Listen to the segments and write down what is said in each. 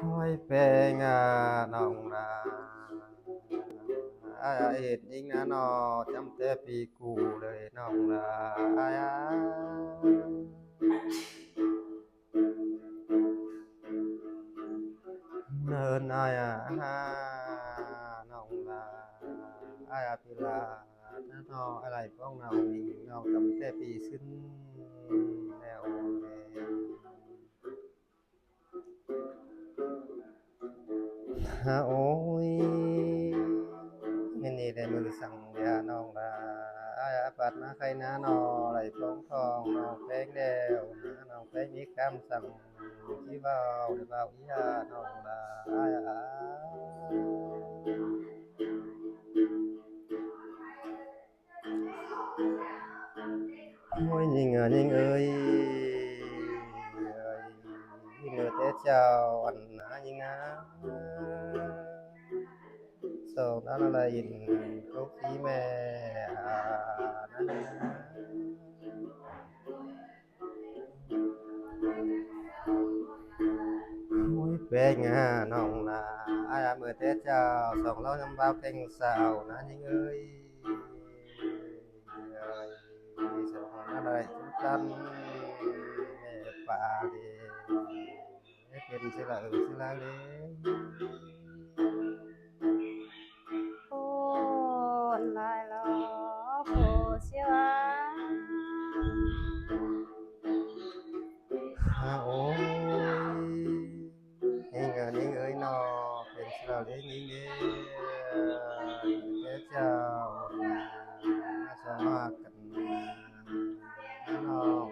ห้อยแปงน้องลาอายเฮ็ดหญิงนอจำแต่ปีกูเลยน้องลาอายเนินอายน้องลาอายพิลาถ้าทออะไรพ้องเราหญิงน้องจำแต่ปีซึ้นแล้วแลโอ้ยมินี่ได้มือสั่งยาน้องลาอายปัดมาใครนะนอไหลพองทองน้องแป้งแล้วนะน้องแป้งมีคำสั่งที่เบาได้เบาอีหาน้องลาอายโอ้ยยิงยิงเอ้ยยิงเอแต่เจ้าอันนะยิงสองนั้นอะไรยินทุกทีแม่นะโอ้ยเป็นน้องลาอายเมื่อแต่เจ้าสองเรานำบ่าวเก่งสาวนะยิงเอ้ยสองอะไรทุกกันแม่ป่าเลยเป็นสิละสิละเลย Ôn lại lo phù siêuโอ้ยนิ่งเอ้ยนอเป็นสาวเลี้ยงนิ่งเด้อเจ้ามาสมัครกันน้อง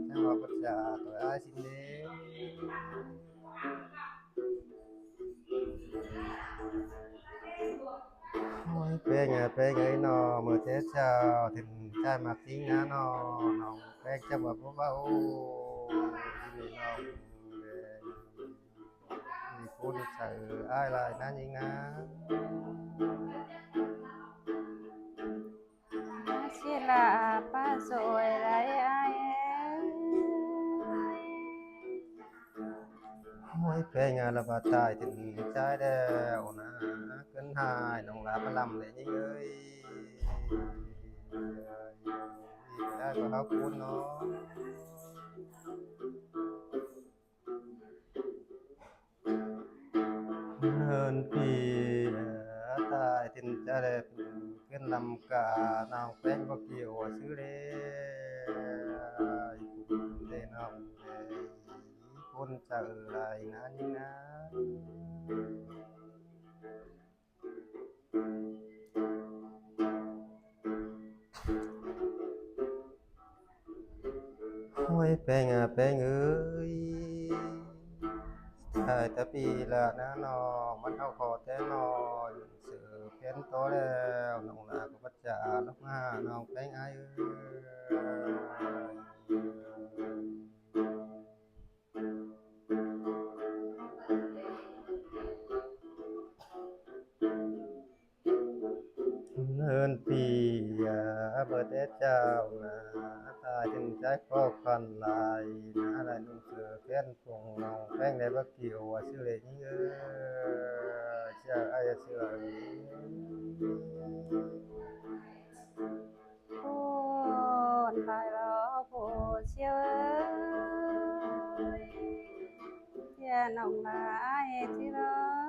เจ้าปัจจาตัวอ้ายสิเด้โอ้ยเป็นไงนอเมื่อเจ้าถึงใจมาทิ้งนะนอน้องแป้งจะบอกว่าโอ้ที่นี่น้องเด้มีคนใส่อ้ายลายนั่นยิงนะ Chỉ là ba rồi lại ai Hối phê ngà là bà tài tình trái đeo nà kính hai đồng là bà lâm để những ơi ai có háo cuốn nó hơn vì tài tình trái đẹp kính lâm cả nào quen có kiểu xứ đế để nào để con trở lại ngã như ngã Ôi bèn ơi Thầy ta bì là nó mắt hao khó thế nó sự khen to đeo nông là có bắt trả lúc hà nó bèn ai hơn vì bờ té chào là ta chân trái khó khăn lại nó lại nông sự khen cùng nông bèn để bắt kiều sư lệ như chờ ai sửa Ôn lại lo phù siêu Nhà nồng là ai chứ đó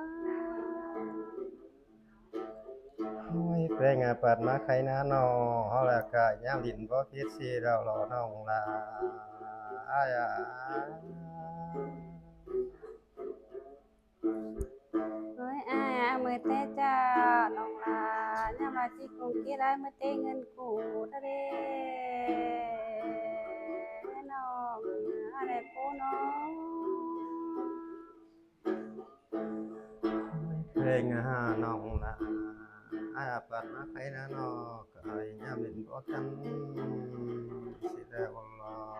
Ôi phê bật má khay ná nó họ là cả nhám đỉnh có thiết xì đào lò nông là ai Với ai mới té cha nồng là nhà bà chị cùng kia lại mới té ngân cụ ta đi nồng ai đẹp cô nó phê nông là ai bật má khay ná nó cả nhám đỉnh có chân xì đào lò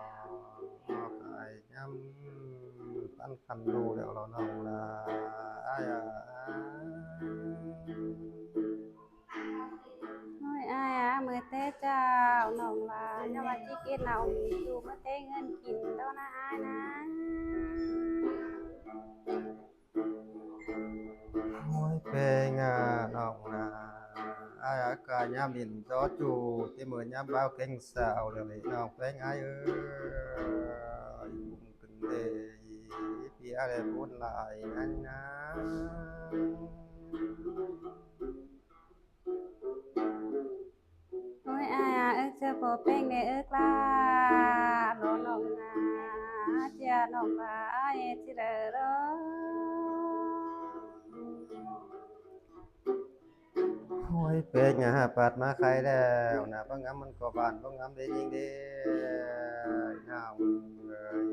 cả nhám ăn khăn đồ đào lò nông là ai Nói ai mới té cha nồng là nhà bà chị kia nào dù mới té ngân kín đâu na ai na ยามดินจอจูที่เหมือนยามบ่าวเก่งสาวเลยน้องเพลงอายเอ้ยบุ้มขึ้นเดยพี่อะไรพูดหลายนั่นนะโอ้ยอายเอิกเจอโปเป้งในเอิกลาโลน้องนาเจียน้องลาเอจิเดอรอ โอ้ยเป็ดงาปัดมาใครแล้วนะบางงามมันก็บานบางงามได้ยิงเด้น้าวเอ้ย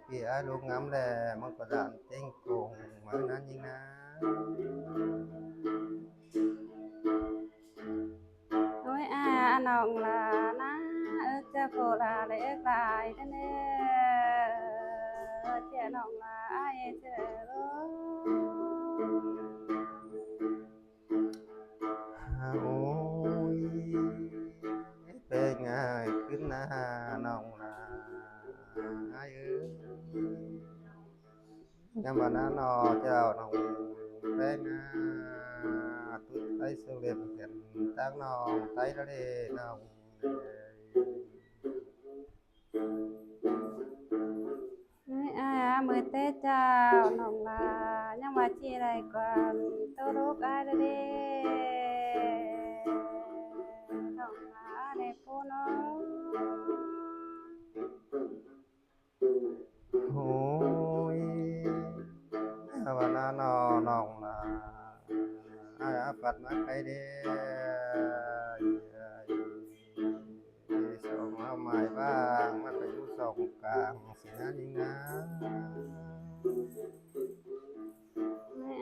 พี่อายลูกงามแลมันก็ดานเต็งโกงมานั้นยิงนะ โอ้ยน้องลานะเอิกจะโปลาเลยเอิกลายเด้อเน้อเจียน้องลาเอเจอโลโอ้ยเป็นไงขึ้นหน้าน้องนาอายเอ้ยยามวันนั้นนอเจ้าน้องเป็นงาตุ้ไตเสลมเห็นตั้งน้องไตทะเลน้องเอ้ย เฮ้ยมือเต้เจ้าน้องลายังว่าจีไรก่อนโตลูกอายเด้อเด้น้องลาในปูน้อง โอ้ยวันนั้นนอน้องนาอายปัดมาใครเด้ส่งเอาหมายบ้างมันไปอยู่สองกลางสินะนี่นะ ไม่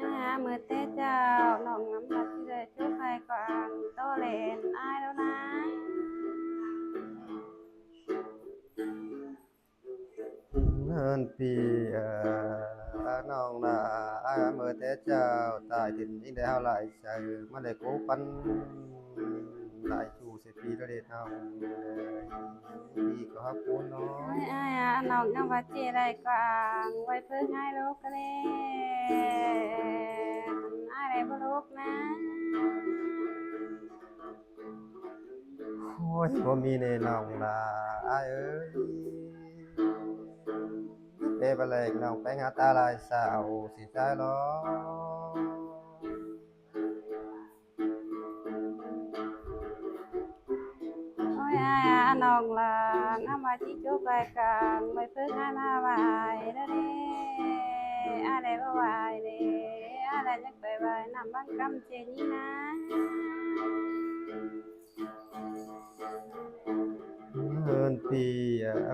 มือเต้เจ้าน้องน้ำรักที่ได้ช่วยใครก่อนโตเล่นอายแล้วนะ เนินปีน้องนาอายเมื่อแต่เจ้าตายถิ่นยิ่งได้เฮาหลายใจมาได้กูปันหลายชูเสียปีแล้วเด็ดน้องพี่ก็ฮักกูน้อ โอ้ ย ยน้องน้ำว่าจีไรก่อนไว้เพิ่งให้ลูกกันเลยอายไรบ่ลูกนะ โอ้ยบ่มีแน่น้องนาอายเอ้ยเป้บะแลกน้องไปหาตาลายสาวสิใจหรอ โอ้ยน้องลางน้ำว่าจีจุกไรก่อนไว้เพิ่งให้มาไหวแล้วเด้อะไรบ่ไหวเด้อะไรจักไปไหวน้ำบังกำเจนี่นะ เอินปี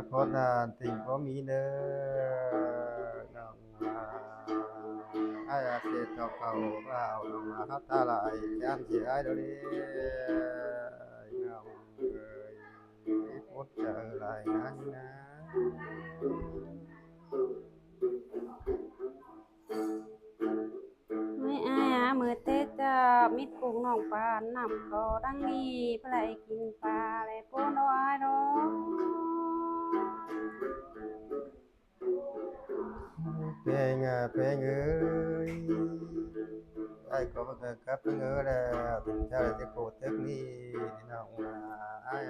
ขอนานติ่งบ่มีเด้อน้องนาอายเสียเจ้าเขาบ่าวน้องนาเฮาตาลายจานสิอายเด้อเด้น้องเอ้ยพดเจอหลายนั้นนะ ไม่มือเต้จะมิดกุ้งน้องปลานำก็ดังนี้ปลากินปลาและปูน้อยน้อง เพลงเพลงเอ้ยไอ้ก็บ่เกิดกับเพลงเอ้ยแล้วถึงเจ้าจะโกรธตึกนี้นี่น้องนาอ้าย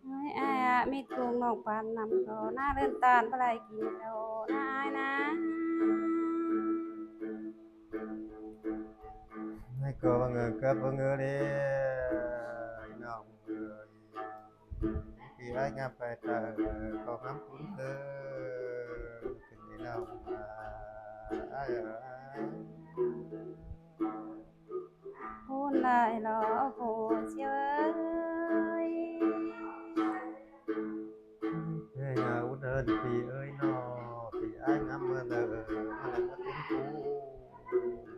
ไม่มิดกุ้งน้องปลานำก็น่าเล่นตาลปลากินโดนายนะ ให้ก็บ่เงินกับบ่เงินเด้น้องเอ้ยพี่อ้ายงามไปตาก็งามคุณเด้อขึ้นนี่น้องอ้าย พูนได้หรอพูนเชียวเอ้ย เฮ้ยอุดเดินพี่เอ้ยน้อพี่อ้ายงามเมื่อเด้อมันบ่ถึงกู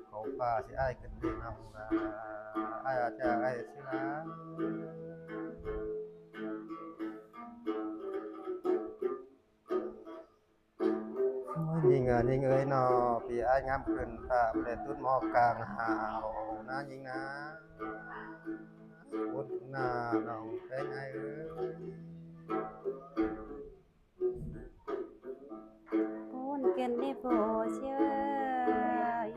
เขาป่าสิอ้ายขึ้นนี่น้องอ้ายอาจจะอ้ายสิลา ยิงยิงเอ้ยนอปีอ้ายงามขึ้นฟ้าเปลตุ้นหมอกกลางหาวนะยิงนะพุดหน้าน้องเป็นไงเอ้ย พูนเกินได้โผเชียวเอ้ย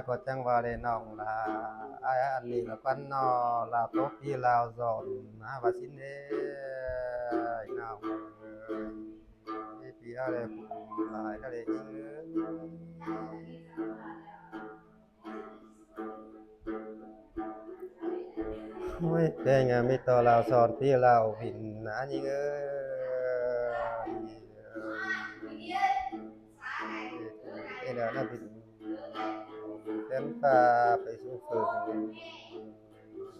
ก็จังว่าได้น้องลาอ้ายอันนี้ละกันน้อลาวตกที่ลาวสอนมาว่าสิเด้น้องเอ้ยพี่อะไรผู้หลายอะไรอิงเอ้ยโอ้ยแต่งานมีต่อลาวสอนพี่ลาวหินนะยิงเอ้ยเอ้ยเดี๋ยวนะพี่เต็มฟ้าไปสู่ฝึก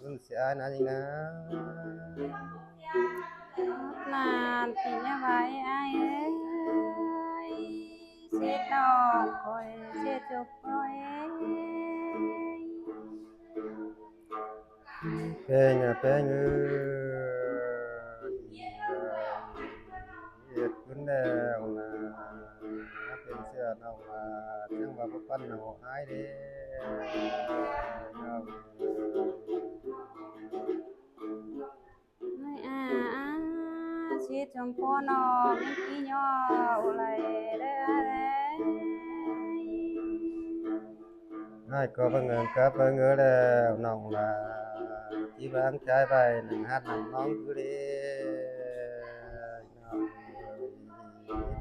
รุ่นเสียนะยิงนะ นานที่จะไว้อ้ายเอ้ยเสียดอกคอยเสียจบคอย Penga penga Yết vấn đề là Tiền xưa nào là Chẳng vào bốc văn nào ai đi Chị trong phố nó mình chỉ nhỏ lại đấy Ai có bằng ngân cấp bằng ngỡ đều nòng là Chỉ bán trái bài nâng hát nằm nóng cứ đi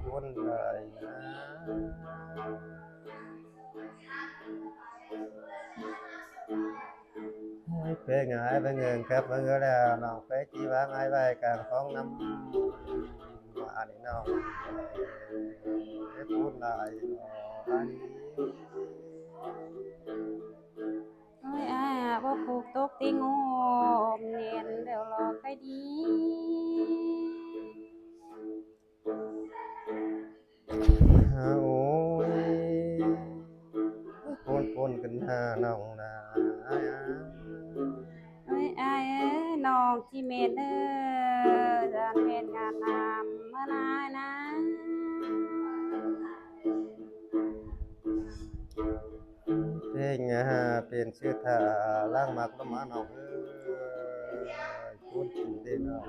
Buôn lời Phê ngại với ngân cấp bằng ngỡ đều nòng phê chỉ bán ai bài càng phong năm Mà đi nòng Buôn lời anh Ôi à, bố phục tốt tiếng ôm nền đều lo cái đi Ôi Pôn kinh hà nòng là ai á Ôi ai ơi, nòng chi mệt ơ Giàn mệt ngạt làm mơ nai náเพลงเปลี่ยนชื่อท่าล่างมากประมาณเอาพูดถึงได้เนาะ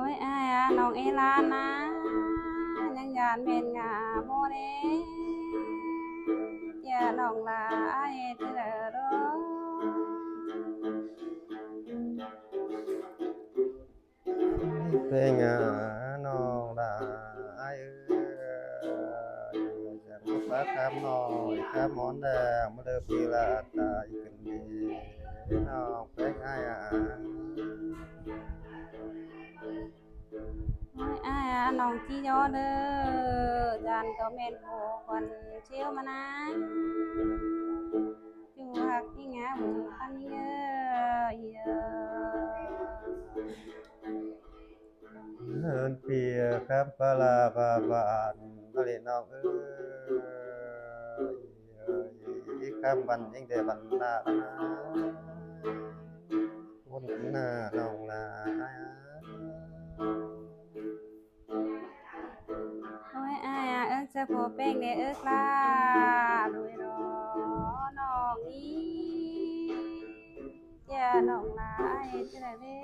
Ôi ai à, nòng ê lan ná Nhưng giàn mệt ngà mô đế Chà nòng là ai thế là đó เพลงน้องลาอ้ายจากมาฟ้าคำน้อยคำหมอนแดงมาเด้อพี่ละตายกันดีน้องเพลงอ้าย Ôi ai à, nòng chi gió đơ Giàn có mệt bộ còn chiếu mà ná Chú hạc đi ngã bụng khăn nhớ Hơn phía khám phá la và bạn Nó liền nó khám bắn những đề bắn la Quân cũng là nòng là ai Ôi ai à, ước cho phổ bênh để ước la Đuổi đó nòng ý Chà nòng là ai thế là thế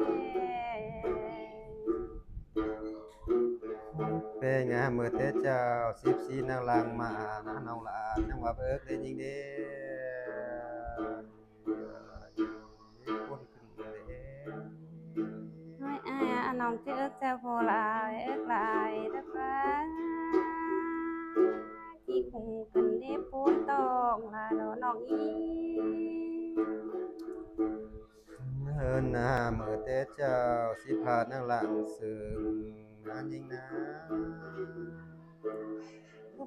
เป็นไงเมื่อเทเจ้า14นางลางมานะน้องหลานจังหวะเอิกได้ยิงเด้คนขึ้นเด้ Ôi ai à, nòng chứ ước cho phổ lại đất phá Chỉ cùng cần để bốn tông là đó nòng ý เฮินนาเมื่อเทเจ้า15นางลางซึ่งนั้นยิงนะ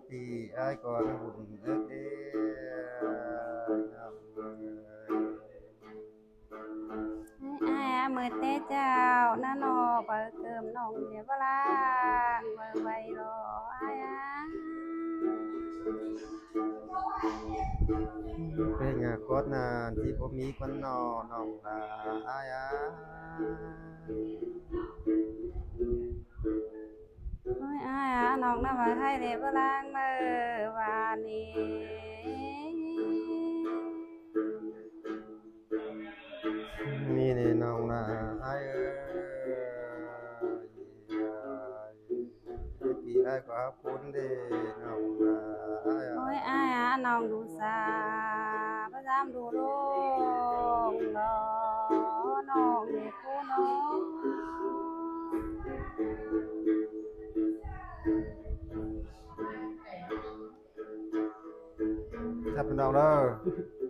ปีอ้ายก่อนบุญเอิกเด้น้องเอ้ย ai à, mời tế chào nó nọ bà cơm nòng để bà lan mời bày lo ai à เป็นไงโคตรนานที่ผมมีคนนอนน้องลาอ้ายา Ôi ai à, nòng nó bà thay để bà lan mơ và nì มีนี่น้องลาอ้ายเอ้ยปี อ้ายขอบคุณเด้น้องลา โอ้ยอายน้องดูสาพระจามดูโรงน้องเด็กผู้น้อง ถ้าเป็นน้องเด้อ